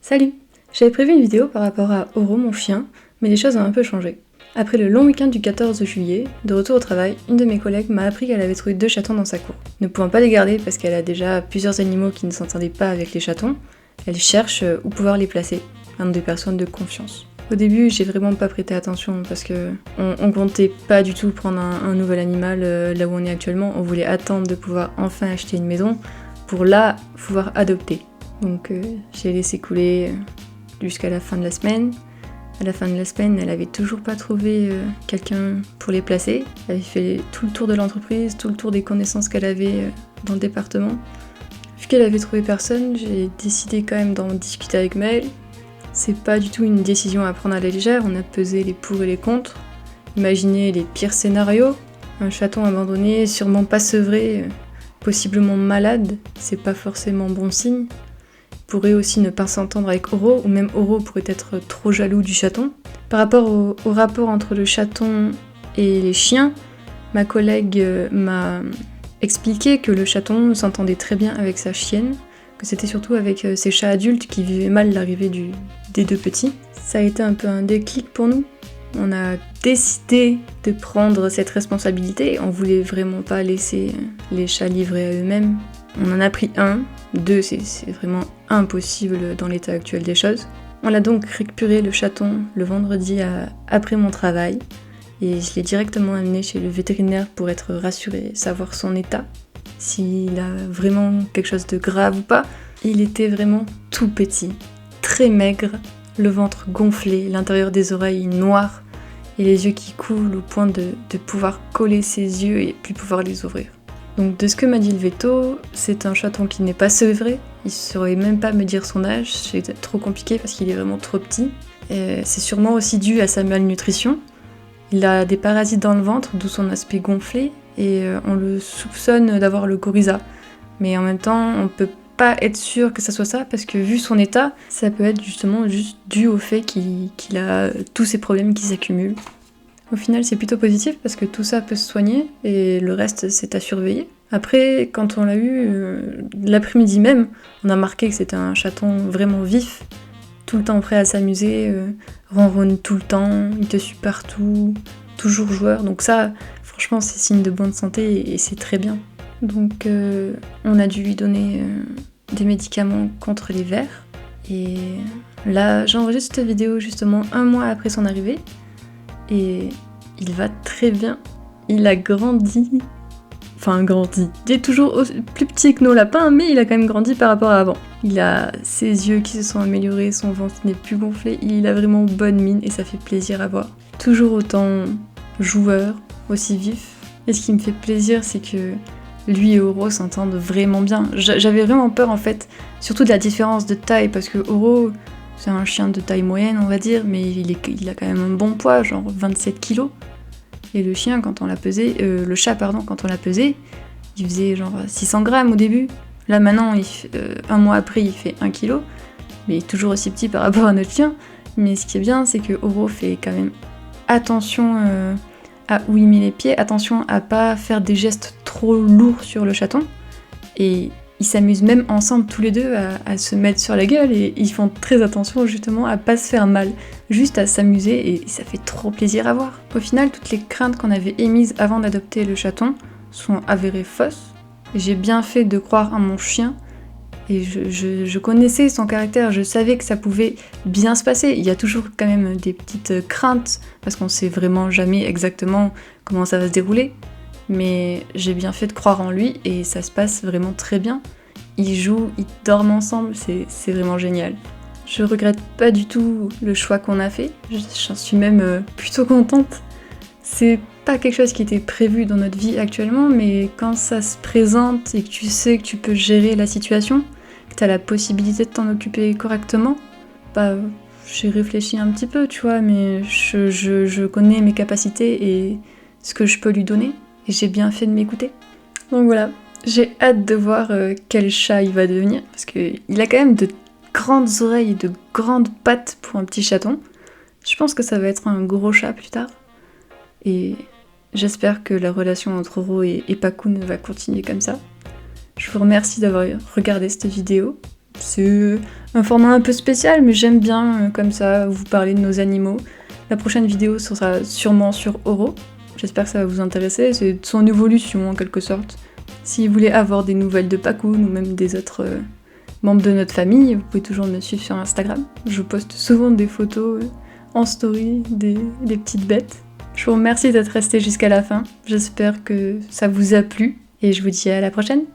Salut! J'avais prévu une vidéo par rapport à Oro, mon chien, mais les choses ont un peu changé. Après le long week-end du 14 juillet, de retour au travail, une de mes collègues m'a appris qu'elle avait trouvé 2 chatons dans sa cour. Ne pouvant pas les garder parce qu'elle a déjà plusieurs animaux qui ne s'entendaient pas avec les chatons, elle cherche où pouvoir les placer, dans des personnes de confiance. Au début, j'ai vraiment pas prêté attention parce que on comptait pas du tout prendre un nouvel animal là où on est actuellement. On voulait attendre de pouvoir enfin acheter une maison pour là pouvoir adopter. Donc j'ai laissé couler jusqu'à la fin de la semaine. À la fin de la semaine, elle avait toujours pas trouvé quelqu'un pour les placer. Elle avait fait tout le tour de l'entreprise, tout le tour des connaissances qu'elle avait dans le département. Vu qu'elle avait trouvé personne, j'ai décidé quand même d'en discuter avec Maëlle. C'est pas du tout une décision à prendre à la légère, on a pesé les pour et les contre. Imaginez les pires scénarios. Un chaton abandonné, sûrement pas sevré, possiblement malade, c'est pas forcément bon signe. Pourrait aussi ne pas s'entendre avec Oro, ou même Oro pourrait être trop jaloux du chaton. Par rapport au rapport entre le chaton et les chiens, ma collègue m'a expliqué que le chaton s'entendait très bien avec sa chienne, que c'était surtout avec ses chats adultes qui vivaient mal l'arrivée des 2 petits. Ça a été un peu un déclic pour nous. On a décidé de prendre cette responsabilité, on voulait vraiment pas laisser les chats livrés à eux-mêmes. On en a pris 1, 2 c'est vraiment impossible dans l'état actuel des choses. On a donc récupéré le chaton le vendredi après mon travail et je l'ai directement amené chez le vétérinaire pour être rassurée, savoir son état, s'il a vraiment quelque chose de grave ou pas. Il était vraiment tout petit, très maigre, le ventre gonflé, l'intérieur des oreilles noir et les yeux qui coulent au point de pouvoir coller ses yeux et puis pouvoir les ouvrir. Donc de ce que m'a dit le veto, c'est un chaton qui n'est pas sevré, il saurait même pas me dire son âge, c'est trop compliqué parce qu'il est vraiment trop petit. Et c'est sûrement aussi dû à sa malnutrition. Il a des parasites dans le ventre, d'où son aspect gonflé, et on le soupçonne d'avoir le coryza. Mais en même temps, on peut pas être sûr que ça soit ça, parce que vu son état, ça peut être justement juste dû au fait qu'il a tous ces problèmes qui s'accumulent. Au final, c'est plutôt positif parce que tout ça peut se soigner et le reste, c'est à surveiller. Après, quand on l'a eu, l'après-midi même, on a remarqué que c'était un chaton vraiment vif, tout le temps prêt à s'amuser, ronronne tout le temps, il te suit partout, toujours joueur. Donc ça, franchement, c'est signe de bonne santé et c'est très bien. Donc on a dû lui donner des médicaments contre les vers. Et là, j'enregistre cette vidéo justement 1 mois après son arrivée. Et il va très bien. Il a grandi. Enfin, grandi. Il est toujours plus petit que nos lapins, mais il a quand même grandi par rapport à avant. Il a ses yeux qui se sont améliorés, son ventre n'est plus gonflé. Il a vraiment bonne mine et ça fait plaisir à voir. Toujours autant joueur, aussi vif. Et ce qui me fait plaisir, c'est que lui et Oro s'entendent vraiment bien. J'avais vraiment peur en fait, surtout de la différence de taille, parce que Oro, c'est un chien de taille moyenne, on va dire, mais il a quand même un bon poids, genre 27 kilos. Et le chien, quand on l'a pesé, le chat, pardon, quand on l'a pesé, il faisait genre 600 grammes au début. Là maintenant, 1 mois après, il fait 1 kilo, mais il est toujours aussi petit par rapport à notre chien. Mais ce qui est bien, c'est que Oro fait quand même attention à où il met les pieds, attention à pas faire des gestes trop lourds sur le chaton. Et ils s'amusent même ensemble tous les deux à se mettre sur la gueule et ils font très attention justement à pas se faire mal, juste à s'amuser et ça fait trop plaisir à voir. Au final, toutes les craintes qu'on avait émises avant d'adopter le chaton sont avérées fausses. J'ai bien fait de croire à mon chien et je connaissais son caractère, je savais que ça pouvait bien se passer. Il y a toujours quand même des petites craintes parce qu'on sait vraiment jamais exactement comment ça va se dérouler. Mais j'ai bien fait de croire en lui et ça se passe vraiment très bien. Ils jouent, ils dorment ensemble, c'est vraiment génial. Je regrette pas du tout le choix qu'on a fait, j'en suis même plutôt contente. C'est pas quelque chose qui était prévu dans notre vie actuellement, mais quand ça se présente et que tu sais que tu peux gérer la situation, que t'as la possibilité de t'en occuper correctement, bah j'ai réfléchi un petit peu, tu vois, mais je connais mes capacités et ce que je peux lui donner. Et j'ai bien fait de m'écouter. Donc voilà, j'ai hâte de voir quel chat il va devenir, parce qu'il a quand même de grandes oreilles et de grandes pattes pour un petit chaton. Je pense que ça va être un gros chat plus tard. Et j'espère que la relation entre Oro et Pakoun va continuer comme ça. Je vous remercie d'avoir regardé cette vidéo. C'est un format un peu spécial, mais j'aime bien comme ça vous parler de nos animaux. La prochaine vidéo sera sûrement sur Oro. J'espère que ça va vous intéresser, c'est son évolution en quelque sorte. Si vous voulez avoir des nouvelles de Pakoun ou même des autres membres de notre famille, vous pouvez toujours me suivre sur Instagram. Je poste souvent des photos en story des petites bêtes. Je vous remercie d'être resté jusqu'à la fin, j'espère que ça vous a plu et je vous dis à la prochaine.